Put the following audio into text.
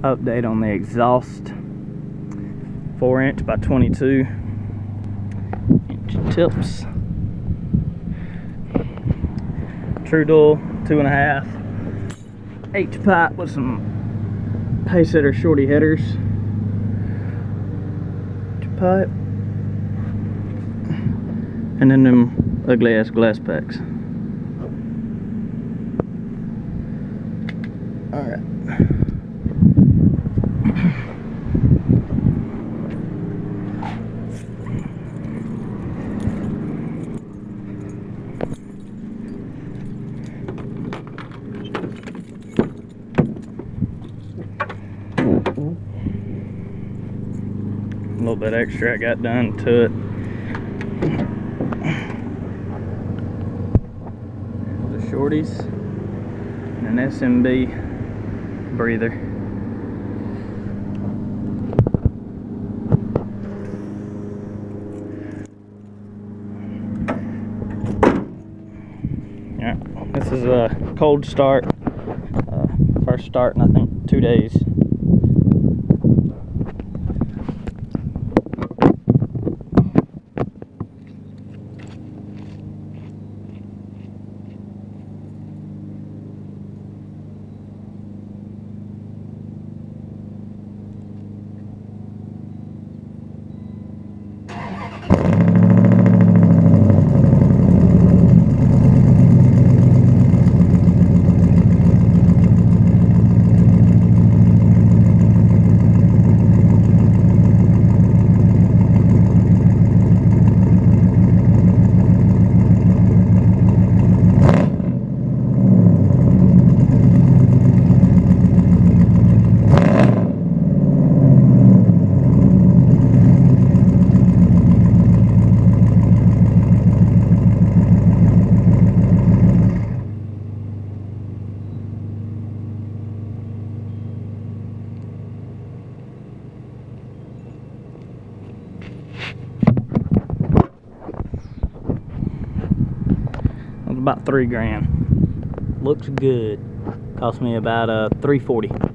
Update on the exhaust. 4" by 22" tips. True dual 2.5" H-pipe with some pacesetter shorty headers. Pipe, and then them ugly ass glasspacks. Alright. A little bit extra I got done to it. The shorties and an SMB breather. Yeah, this is a cold start. First start in I think 2 days. About $3 grand. Looks good. Cost me about $340.